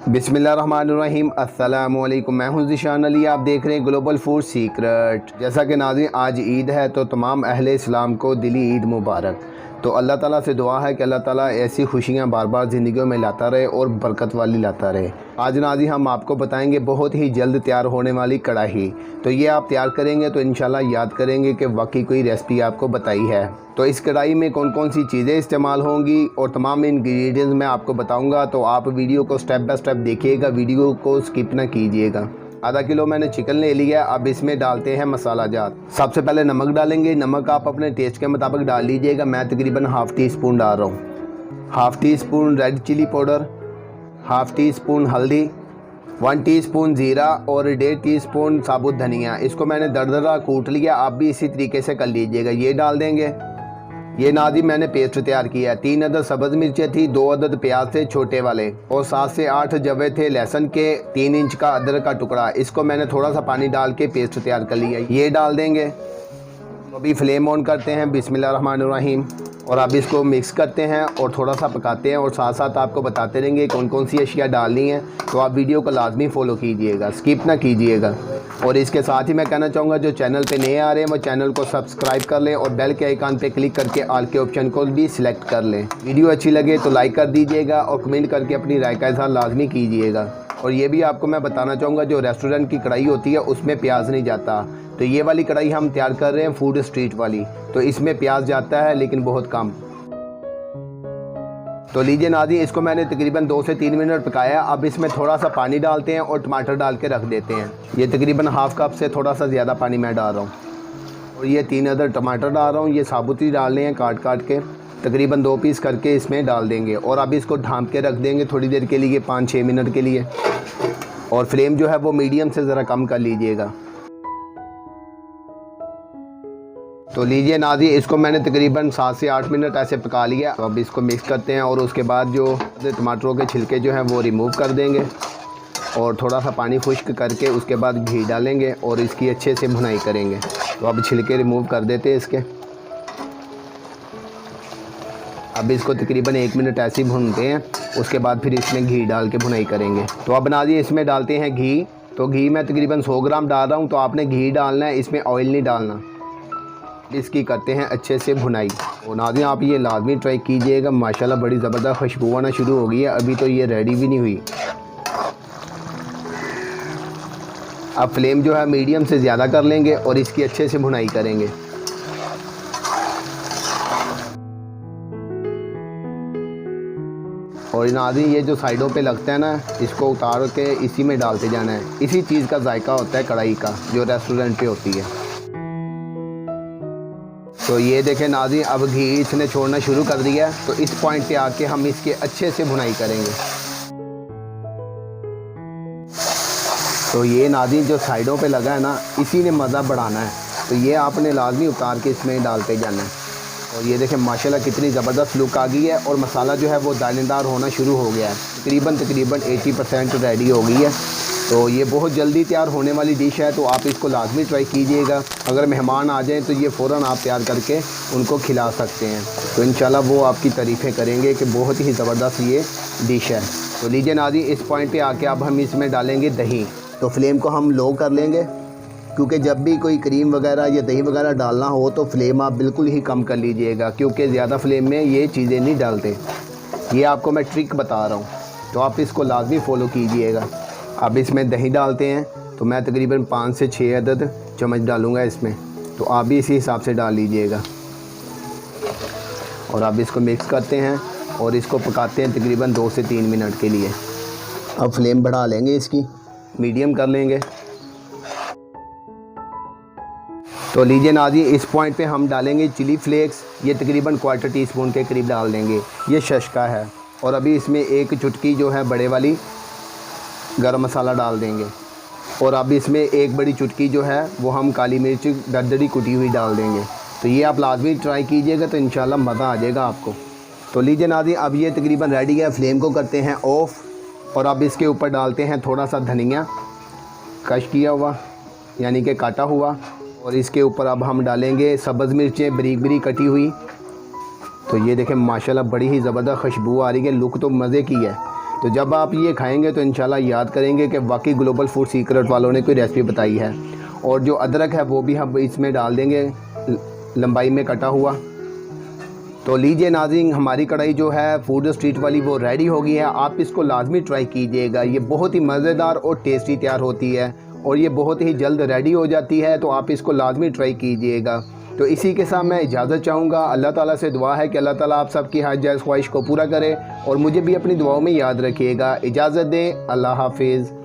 बिस्मिल्लाहिर्रहमानिर्रहीम। अस्सलामु अलैकुम। मैं हूं ज़ीशान अली। आप देख रहे हैं ग्लोबल फूड सीक्रेट। जैसा कि नाज़रीन आज ईद है तो तमाम अहले इस्लाम को दिली ईद मुबारक। तो अल्लाह ताला से दुआ है कि अल्लाह ताला ऐसी खुशियां बार बार ज़िंदगियों में लाता रहे और बरकत वाली लाता रहे। आज नाज़रीन हम आपको बताएंगे बहुत ही जल्द तैयार होने वाली कढ़ाई। तो ये आप तैयार करेंगे तो इंशाल्लाह याद करेंगे कि वाकई कोई रेसिपी आपको बताई है। तो इस कढ़ाई में कौन कौन सी चीज़ें इस्तेमाल होंगी और तमाम इंग्रेडिएंट्स मैं आपको बताऊंगा। तो आप वीडियो को स्टेप बाय स्टेप देखिएगा, वीडियो को स्किप ना कीजिएगा। आधा किलो मैंने चिकन ले लिया। अब इसमें डालते हैं मसाला जात। सबसे पहले नमक डालेंगे। नमक आप अपने टेस्ट के मुताबिक डाल लीजिएगा। मैं तकरीबन हाफ़ टी स्पून डाल रहा हूँ। Half teaspoon red chilli powder, half teaspoon हल्दी, 1 टीस्पून ज़ीरा और 1.5 टीस्पून साबुत धनिया। इसको मैंने दरदरा कूट लिया। आप भी इसी तरीके से कर लीजिएगा। ये डाल देंगे। ये नाज़रीन मैंने पेस्ट तैयार किया है। 3 अदद सब्ज़ मिर्चें थी, 2 अदद प्याज थे छोटे वाले और 7 से 8 जवे थे लहसुन के, 3 इंच का अदरक का टुकड़ा। इसको मैंने थोड़ा सा पानी डाल के पेस्ट तैयार कर लिया। ये डाल देंगे। तो अभी फ्लेम ऑन करते हैं। बिस्मिल्लाहिर्रहमानिर्रहीम। और अब इसको मिक्स करते हैं और थोड़ा सा पकाते हैं और साथ साथ आपको बताते रहेंगे कौन कौन सी अशिया डालनी है। तो आप वीडियो को लाजमी फॉलो कीजिएगा, स्किप ना कीजिएगा। और इसके साथ ही मैं कहना चाहूँगा जो चैनल पे नए आ रहे हैं वो चैनल को सब्सक्राइब कर लें और बेल के आइकन पे क्लिक करके ऑल के ऑप्शन को भी सिलेक्ट कर लें। वीडियो अच्छी लगे तो लाइक कर दीजिएगा और कमेंट करके अपनी राय का इज़हार लाजमी कीजिएगा। और ये भी आपको मैं बताना चाहूँगा जो रेस्टोरेंट की कढ़ाई होती है उसमें प्याज नहीं जाता। तो ये वाली कढ़ाई हम तैयार कर रहे हैं फूड स्ट्रीट वाली, तो इसमें प्याज जाता है लेकिन बहुत कम। तो लीजिए नाज़रीन इसको मैंने तकरीबन 2 से 3 मिनट पकाया। अब इसमें थोड़ा सा पानी डालते हैं और टमाटर डाल के रख देते हैं। ये तकरीबन हाफ़ कप से थोड़ा सा ज़्यादा पानी मैं डाल रहा हूँ। और ये 3 अदर टमाटर डाल रहा हूँ। ये साबुत ही डालने हैं, काट काट के तकरीबन 2 पीस करके इसमें डाल देंगे। और अब इसको ढाँप के रख देंगे थोड़ी देर के लिए, 5-6 मिनट के लिए। और फ्लेम जो है वो मीडियम से ज़रा कम कर लीजिएगा। तो लीजिए नाज़रीन इसको मैंने तकरीबन 7 से 8 मिनट ऐसे पका लिया। तो अब इसको मिक्स करते हैं और उसके बाद जो टमाटरों के छिलके जो हैं वो रिमूव कर देंगे और थोड़ा सा पानी खुश्क करके उसके बाद घी डालेंगे और इसकी अच्छे से भुनाई करेंगे। तो अब छिलके रिमूव कर देते हैं इसके। अब इसको तकरीबन 1 मिनट ऐसे ही भूनते हैं, उसके बाद फिर इसमें घी डाल के भुनाई करेंगे। तो अब नाज़रीन इसमें डालते हैं घी। तो घी मैं तकरीबन 100 ग्राम डाल रहा हूँ। तो आपने घी डालना है, इसमें ऑयल नहीं डालना। इसकी करते हैं अच्छे से भुनाई। और नाज़रीन आप ये लाजमी ट्राई कीजिएगा। माशाल्लाह बड़ी ज़बरदस्त खुशबू आना शुरू हो गई है। अभी तो ये रेडी भी नहीं हुई। अब फ्लेम जो है मीडियम से ज़्यादा कर लेंगे और इसकी अच्छे से भुनाई करेंगे। और नाज़रीन ये जो साइडों पे लगता है ना, इसको उतार के इसी में डालते जाना है। इसी चीज़ का जायका होता है कढ़ाई का जो रेस्टोरेंट पे होती है। तो ये देखें नाज़रीन अब घी इसने छोड़ना शुरू कर दिया। तो इस पॉइंट पे आके हम इसके अच्छे से भुनाई करेंगे। तो ये नाज़रीन जो साइडों पे लगा है ना, इसी ने मज़ा बढ़ाना है। तो ये आपने लाजमी उतार के इसमें डालते जाना है। और ये देखें माशाल्लाह कितनी ज़बरदस्त लुक आ गई है और मसाला जो है वो दानेदार होना शुरू हो गया है। तकरीबन 80% रेडी हो गई है। तो ये बहुत जल्दी तैयार होने वाली डिश है। तो आप इसको लाजमी ट्राई कीजिएगा। अगर मेहमान आ जाएं तो ये फ़ौरन आप तैयार करके उनको खिला सकते हैं। तो इंशाल्लाह वो आपकी तारीफ़ें करेंगे कि बहुत ही ज़बरदस्त ये डिश है। तो लीजिए नाज़रीन इस पॉइंट पे आके अब हम इसमें डालेंगे दही। तो फ्लेम को हम लो कर लेंगे, क्योंकि जब भी कोई क्रीम वगैरह या दही वगैरह डालना हो तो फ्लेम आप बिल्कुल ही कम कर लीजिएगा, क्योंकि ज़्यादा फ्लेम में ये चीज़ें नहीं डालते। ये आपको मैं ट्रिक बता रहा हूँ, तो आप इसको लाजमी फ़ॉलो कीजिएगा। अब इसमें दही डालते हैं। तो मैं तकरीबन 5 से 6 अदद चम्मच डालूँगा इसमें। तो आप भी इसी हिसाब से डाल लीजिएगा। और अब इसको मिक्स करते हैं और इसको पकाते हैं तकरीबन 2 से 3 मिनट के लिए। अब फ्लेम बढ़ा लेंगे, इसकी मीडियम कर लेंगे। तो लीजिए नाज़रीन इस पॉइंट पे हम डालेंगे चिली फ्लेक्स। ये तकरीबन 1/4 टीस्पून के करीब डाल देंगे। ये शशका है। और अभी इसमें 1 चुटकी जो है बड़े वाली गरम मसाला डाल देंगे। और अब इसमें 1 बड़ी चुटकी जो है वो हम काली मिर्च दरदरी कुटी हुई डाल देंगे। तो ये आप लाजमी ट्राई कीजिएगा, तो इंशाल्लाह मज़ा आ जाएगा आपको। तो लीजिए नाज़रीन अब ये तकरीबन रेडी है। फ्लेम को करते हैं ऑफ़। और अब इसके ऊपर डालते हैं थोड़ा सा धनिया कश किया हुआ, यानी कि काटा हुआ। और इसके ऊपर अब हम डालेंगे सब्ज़ मिर्चें बारीक बारीक कटी हुई। तो ये देखें माशाल्लाह बड़ी ही ज़बरदस्त खुशबू आ रही है। लुक तो मज़े की है। तो जब आप ये खाएंगे तो इंशाल्लाह याद करेंगे कि वाकई ग्लोबल फूड सीक्रेट वालों ने कोई रेसिपी बताई है। और जो अदरक है वो भी हम इसमें डाल देंगे लंबाई में कटा हुआ। तो लीजिए नाज़रीन, हमारी कढ़ाई जो है फूड स्ट्रीट वाली वो रेडी हो गई है। आप इसको लाजमी ट्राई कीजिएगा, ये बहुत ही मज़ेदार और टेस्टी तैयार होती है और ये बहुत ही जल्द रेडी हो जाती है। तो आप इसको लाजमी ट्राई कीजिएगा। तो इसी के साथ मैं इजाज़त चाहूँगा। अल्लाह ताला से दुआ है कि अल्लाह ताला आप सबकी हाथ जायज़ ख्वाहिश को पूरा करे और मुझे भी अपनी दुआओं में याद रखिएगा। इजाज़त दें, अल्लाह हाफिज़।